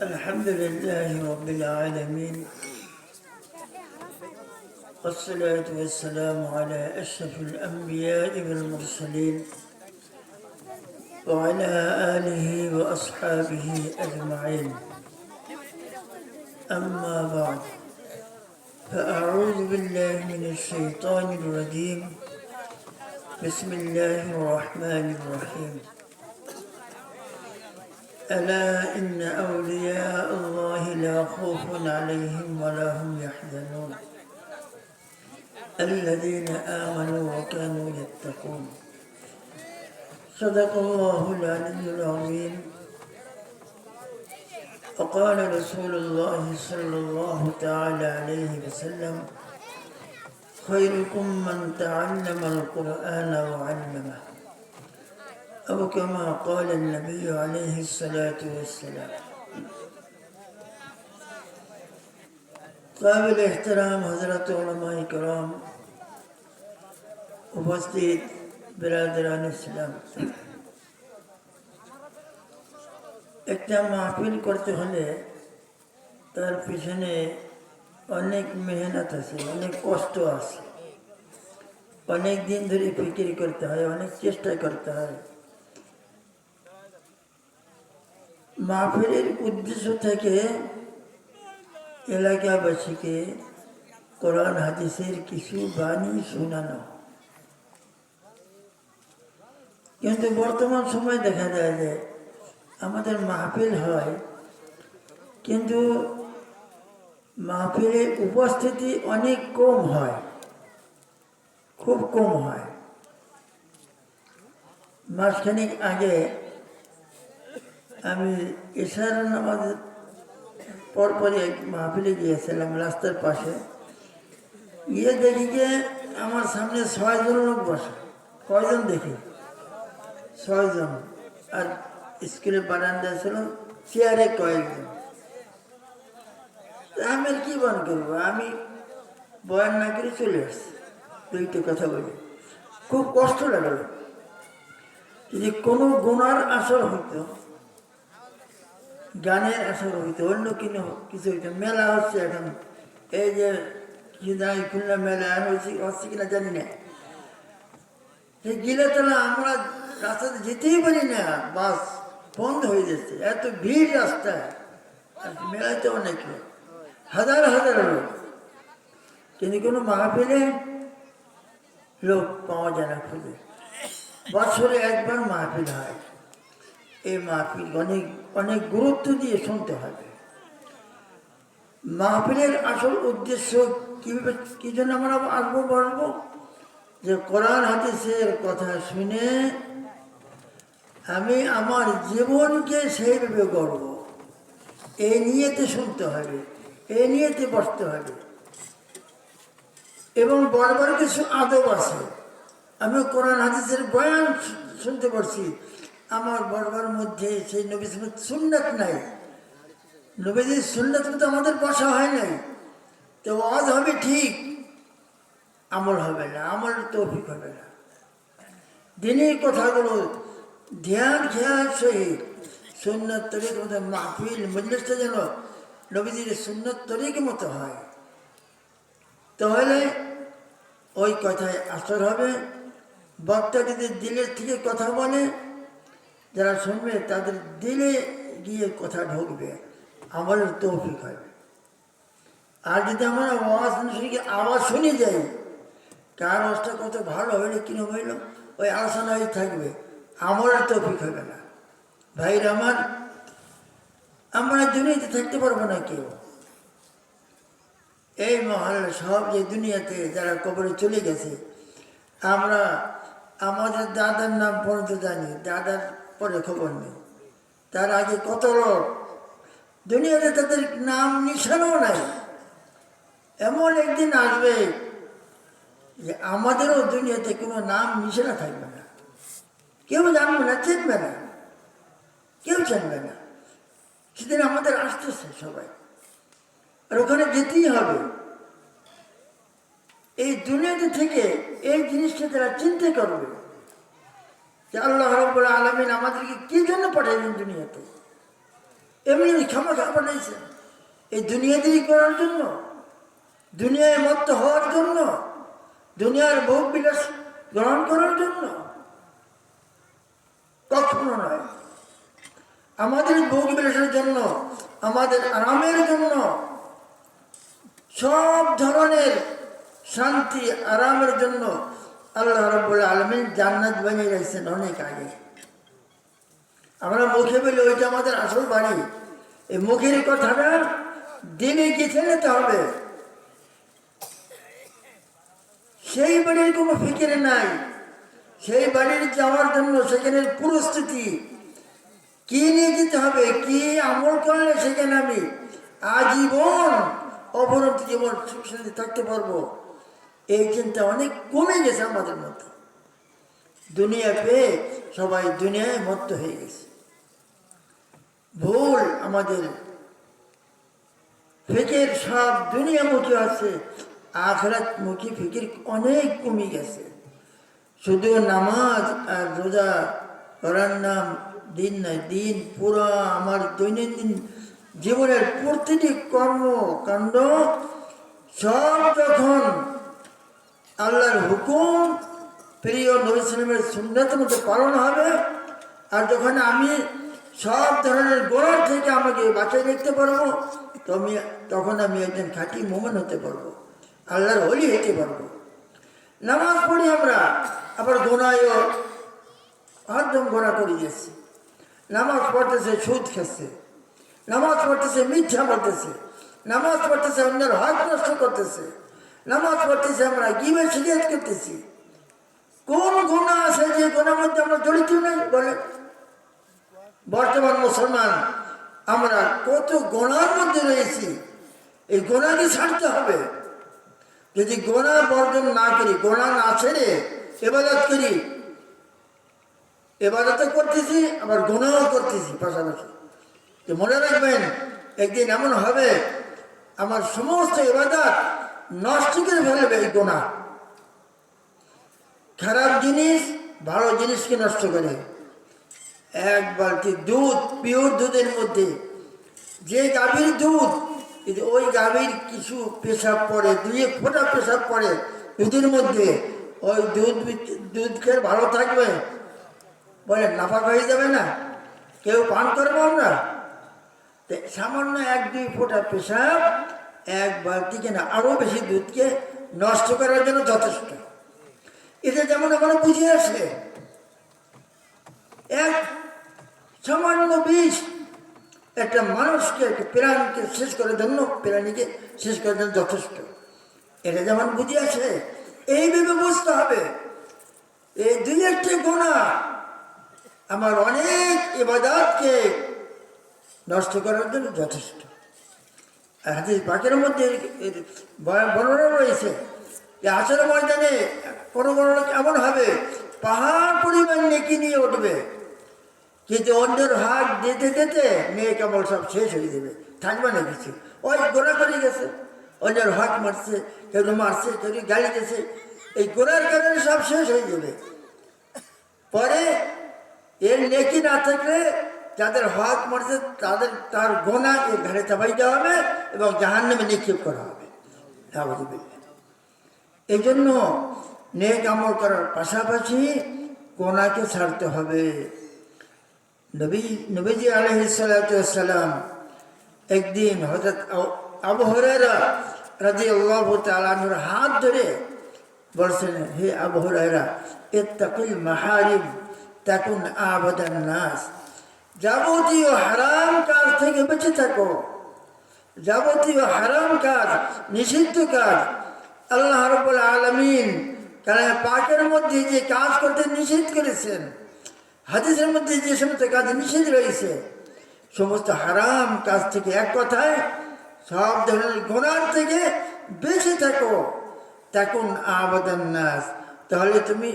الحمد لله رب العالمين، والصلاة والسلام على أشرف الأنبياء والمرسلين وعلى آله وأصحابه أجمعين. أما بعد، فأعوذ بالله من الشيطان الرجيم. بسم الله الرحمن الرحيم. ألا إن أولياء الله لا خوف عليهم ولا هم يحزنون الذين آمنوا وكانوا يتقون. صدق الله العلي العظيم. وقال رسول الله صلى الله تعالى عليه وسلم: خيركم من تعلم القرآن وعلمه، أو كما قال النبي عليه الصلاة والسلام. قابل احترام हज़रत उलमा-ए किराम, उपस्थित बिरादरान इस्लाम, একটা মাহফিল করতে হলে তার পিছনে অনেক মেহনত আছে, অনেক কষ্ট আছে, অনেক দিন ধরে ফিকির করতে হয়, অনেক চেষ্টা করতে হয়। মাহফিলের উদ্দেশ্য থেকে এলাকাবাসীকে কোরআন হাদিসের কিছু বাণী শোনানো। কিন্তু বর্তমান সময় দেখা যায় যে আমাদের মাহফিল হয়, কিন্তু মাহফিলের উপস্থিতি অনেক কম হয়, খুব কম হয়। মাসখানেক আগে আমি ইশার নামাজ পরপরই এক মাহফিলে গিয়েছিলাম। রাস্তার পাশে গিয়ে দেখি যে আমার সামনে 6 জন লোক বসে। কয়জন দেখি? 6 জন। আর স্কুলের বারান্দায় ছিল চেয়ারে কয়েকজন। আমি আর কি বয়ান করবো, আমি বয়ান না করে চলে আসছি। দুইটা কথা বলি, খুব কষ্ট লাগলো। যদি কোনো গুনার আসর হইতো, গানের আসর হইতো, অন্য কিছু হইতো। মেলা হচ্ছে এখন, এই যে খুলনা মেলা হচ্ছে কিনা জানি না, সেই গিলে তোলা আমরা রাস্তাতে যেতেই পারি না, বাস বন্ধ হয়ে যাচ্ছে, এত ভিড় রাস্তায়। আর মেলায় তো অনেক লোক, হাজার হাজার লোক, কিন্তু কোনো মাহফিলে লোক পাওয়া যায় না খুঁজে। বছরে একবার মাহফিল হয়। এই মাহফিল অনেক অনেক গুরুত্ব দিয়ে শুনতে হবে। মাহফিলের আসল উদ্দেশ্য কি জন্য আমরা আসবো বলবো, যে কোরআন হাদিসের কথা শুনে আমি আমার জীবনকে সেইভাবে গড়ব, এই নিয়েতে শুনতে হবে, এই নিয়েতে বসতে হবে। এবং বড় কিছু আদব আছে। আমি কোরআন হাদিসের বয়ান শুনতে পারছি, আমার বড়বার মধ্যে সেই নবীর সুন্নাত নাই, নবীজির সুন্নাত মতো আমাদের বসা হয় নাই। তো ওয়াজ হবে ঠিক, আমল হবে না, আমল তৌফিক হবে না। দিনের কথাগুলো ধ্যান খেয়াল সহিত সুন্নাত তরিক মতো মাহফিল মজলিসটা যেন নবীজির সুন্নাত তরিক মতো হয়, তাহলে ওই কথায় আসর হবে। বক্তা যদি দিলের থেকে কথা বলে, যারা শুনবে তাদের দিলে গিয়ে কথা ঢুকবে, আমলের তৌফিক হবে। আর যদি আমরা আওয়াজ শুনে যাই, কার আওয়াজটা কত ভালো হইলো কিনা হইলো, ওই আলোচনায় থাকবে, আমলের তৌফিক হবে না। ভাইরা আমার, আমরা দুনিয়াতে থাকতে পারবো না কেউ। এই মহল্লা সব যে দুনিয়াতে যারা কবরে চলে গেছে, আমরা আমাদের দাদার নাম পর্যন্ত জানি, দাদার পরে খবর নেই। তার আগে কত লোক দুনিয়াতে, তাদের নাম নিশানও নাই। এমন একদিন আসবে যে আমাদেরও দুনিয়াতে কোনো নাম নিশানা থাকবে না, কেউ জানবে না, চিনবে না, কেউ জানবে না। সেদিন আমাদের আসতেছে সবাই, আর ওখানে যেতেই হবে। এই দুনিয়াতে থেকে এই জিনিসটা তারা চিন্তা করবে যে আল্লাহ রাব্বুল আলামিন আমাদেরকে কি জন্য পাঠাইলেন দুনিয়াতে। এমনি খামাখা বানাইছেন এই দুনিয়াদারি করার জন্য, দুনিয়ায় মত্ত হওয়ার জন্য, দুনিয়ার ভোগ বিলাস গ্রহণ করার জন্য? কখনো নয়। আমাদের ভোগ বিলাসের জন্য, আমাদের আরামের জন্য, সব ধরনের শান্তি আরামের জন্য আল্লাহ রাব্বুল আলামিন জান্নাত বানিয়ে রেখেছেন অনেক আগে। আমরা মুখে বলি ওইটা আমাদের আসল বাড়ি, এই মুখের কথাটা দিনে গেঁথে নিতে হবে। সেই বাড়ির কোনো ফিকির নাই, সেই বাড়ির যাওয়ার জন্য সেখানে পরিস্থিতি কি নিয়ে যেতে হবে, কি আমল করলে সেখানে আমি আজীবন অবনতি জীবন সুখ শান্তি থাকতে পারবো, এই চিন্তা অনেক কমে গেছে আমাদের মধ্যে। দুনিয়া পেয়ে সবাই দুনিয়ায় মত্ত হয়ে গেছে। ভুল আমাদের ফিকির সব দুনিয়ামুখী আছে, আখিরাতমুখী ফিকির অনেক কমে গেছে। শুধু নামাজ আর রোজা করার নাম দিন নয়, দিন পুরো আমার দৈনন্দিন জীবনের প্রতিটি কর্মকাণ্ড সব যখন আল্লাহর হুকুম প্রিয় নবী সাল্লাল্লাহু আলাইহি ওয়াসাল্লামের সুন্নাতের মধ্যে পালন হবে, আর যখন আমি সব ধরনের গোড়ার থেকে আমাকে বাঁচিয়ে রাখতে পারবো, তখন আমি একজন খাঁটি মুমিন হতে পারবো, আল্লাহর ওলি হতে পারবো। নামাজ পড়ি আমরা, আবার গোনায়ও হরদম গোনা করে যাচ্ছি। নামাজ পড়তেছে সুদ খাচ্ছে, নামাজ পড়তেছে মিথ্যা বলতেছে, নামাজ পড়তেছে অন্যের হক নষ্ট করতেছে, নামাজ পড়তেছে আমরা গীবত শিকায়ত করতেছি। কোন গুনাহ আছে যে গুনার মধ্যে আমরা জড়িত নেই বলে? বর্তমান মুসলমান আমরা কত গুনার মধ্যে রয়েছি, এই গুনাহকে ছাড়তে হবে। যদি গুনাহ বর্জন না করি, গুনাহ না ছেড়ে ইবাদত করি, ইবাদত করতেছি আবার গুনাহও করতেছি পাশাপাশি, তো মনে রাখবেন একদিন এমন হবে আমার সমস্ত ইবাদত নষ্ট করে ফেলবে এই গুনাহ। খারাপ জিনিস ভালো জিনিসকে নষ্ট করে। এক বালতি দুধ, পিওর দুধের মধ্যে যে গাভীর দুধ, কিন্তু ওই গাভীর কিছু পেশাব পড়ে, দুই এক ফোঁটা পেশাব পড়ে দুধের মধ্যে, ওই দুধ খেয়ে ভালো থাকবে? বলে নাফাক হয়ে যাবে না? কেউ পান করবো আমরা? সামান্য এক দুই ফোঁটা পেশাব এক বালতি কেনা আরো বেশি দুধকে নষ্ট করার জন্য যথেষ্ট। এটা যেমন আমরা বুঝে আসে, এক সামান্য বিষ একটা মানুষকে, একটা প্রাণকে শেষ করে জন্য, প্রাণীকে শেষ করার জন্য যথেষ্ট। এটা যেমন বুঝে আসে, এইভাবে বুঝতে হবে এই দুই একটি গুনাহ আমার অনেক ইবাদতকে নষ্ট করার জন্য যথেষ্ট। হাদিস পাকের মধ্যে বর্ণনা রয়েছে যে আসল ময়দানে কোনো বর্ণনা এমন হবে পাহাড় পরিমাণ নেকি নিয়ে উঠবে, কিন্তু অন্যের হাত দিতে দিতে মেয়ে কেবল সব শেষ হয়ে দেবে, থাকবে না কিছু। ওই গোড়া করে গেছে, অন্যের হাত মারছে, কেউ মারছে, কেউ গালি দিয়েছে, এই গোড়ার কারণে সব শেষ হয়ে যাবে। পরে এর নেকি না থাকলে যাদের হক মারছে তার গোনা এর ঘাড়ে চাপাই দেওয়া হবে এবং জাহান্নামে নিক্ষেপ করা হবে। এই জন্য নেক আমল করার পাশাপাশি গোনাকে ছাড়তে হবে। নবীজি আলাইহিস সালাতু ওয়াস সালাম একদিন হযরত আবু হুরায়রা রাদিয়াল্লাহু তাআলা আনহুর হাত ধরে বলছেন, হে আবু হুরায়রা, ইত্তাকিল মাহারিম তাকুন আবাদান নাস। যাবতীয় হারাম কাজ থেকে বেঁচে থাকো, যাবতীয় হারাম কাজ, নিষিদ্ধ কাজ আল্লাহ রাব্বুল আলামিন কালামে পাকের মধ্যে যে কাজ করতে নিষেধ করেছেন, হাদিসের মধ্যে যে সমস্ত কাজ নিষেধ রয়েছে, সমস্ত হারাম কাজ থেকে, এক কথায় সব ধরনের গুনাহ থেকে বেঁচে থাকো। তাকুন আবাদান নাস, তাহলে তুমি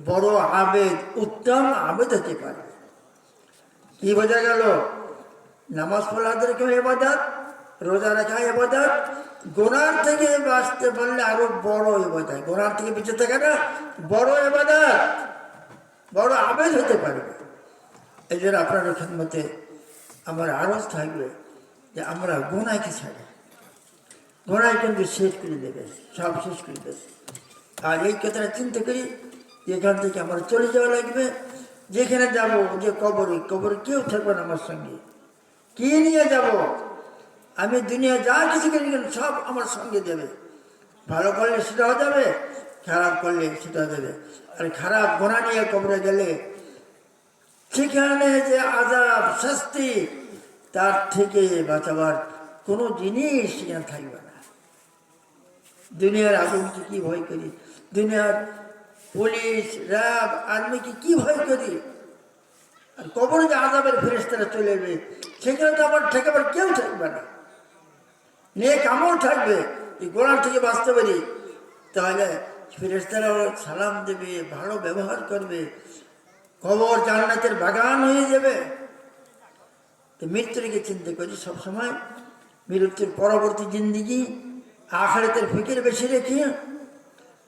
বড় আবেদ, উত্তম আবেদ হতে পারবে। কি বোঝা গেল? নামাজ পড়াদের কেউ ইবাদত, রোজা রাখা ইবাদত, গুনাহ থেকে বাঁচতে পারলে আরো বড় ইবাদত। গুনাহ থেকে বেঁচে থাকাটা বড় ইবাদত, বড় আবেদ হতে পারবে। এই জন্য আপনার খেদমতে আমার আরজ থাকবে যে আমরা গোনাকে ছাড়ি, গোনায় কিন্তু শেষ করে দেবে, সব শেষ করে দেবে। আর এই কথাটা চিন্তা করি এখান থেকে আমার চলে যাওয়া লাগবে, যেখানে যাব, যে কবরে, কবরে কেউ থাকবে না আমার সঙ্গে। কি নিয়ে যাব? আমি দুনিয়া যা কিছু করি সব আমার সঙ্গে দেবে। ভালো করলে সেটাও যাবে, খারাপ করলে সেটাও যাবে। আর খারাপ গোনা নিয়ে কবরে গেলে সেখানে যে আযাব শাস্তি, তার থেকে বাঁচাবার কোনো জিনিস সেখানে থাকবে না। দুনিয়ার আগুনকে কি ভয় করি, দুনিয়ার পুলিশ, র্যাব, আর্মিকে কি ভয় করি, আর কবরে যে আযাবের ফেরেশতারা চলে যাবে সেখানে তো আমার ঠেকাবার কেউ থাকবে না। নেক আমল থাকবে, এই গোনার থেকে বাঁচতে পারি, তাহলে ফেরেশতারা সালাম দেবে, ভালো ব্যবহার করবে, কবর জান্নাতের বাগান হয়ে যাবে। তো মৃত্যুকে চিন্তা করি সবসময়, মৃত্যুর পরবর্তী জিন্দিগি, আখিরাতের ফিকির বেশি রেখে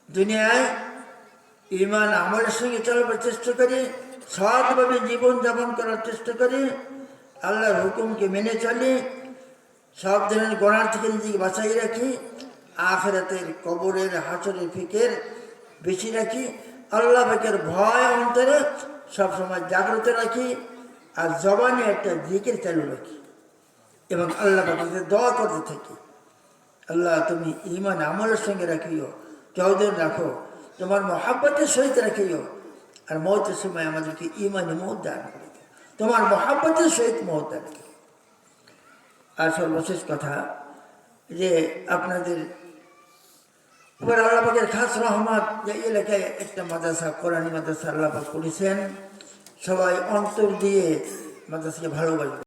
দুনিয়ায় ঈমান আমলের সঙ্গে চলবার চেষ্টা করি, সৎভাবে জীবন যাপন করার চেষ্টা করি, আল্লাহর হুকুমকে মেনে চলি, সব ধরনের গোনার থেকে নিজেকে বাঁচাই রাখি, আখিরাতের কবরের হাসরের ফিকির বেশি রাখি, আল্লাহ পাকের ভয় অন্তরে সবসময় জাগ্রত রাখি, আর জবানে একটা জিকির চালু রাখি এবং আল্লাহ পাকের দোয়া করতে থাকি। আল্লাহ তুমি ঈমান আমলের সঙ্গে রাখিও, চৌধুর রাখো, তোমার মহাব্বতের সহিত রাখিও, আর মৌতের সময় আমাদেরকে ঈমানে মৌত দান করে, তোমার মহাব্বতের সহিত মৌত দান করে। আর সর্বশেষ কথা, যে আপনাদের উপর আল্লাহ পাকের খাস রহমত, যে এলাকায় একটা মাদ্রাসা, কোরআনী মাদ্রাসা আল্লাহ পাক করেছেন, সবাই অন্তর দিয়ে মাদ্রাসাকে ভালোবাসবে।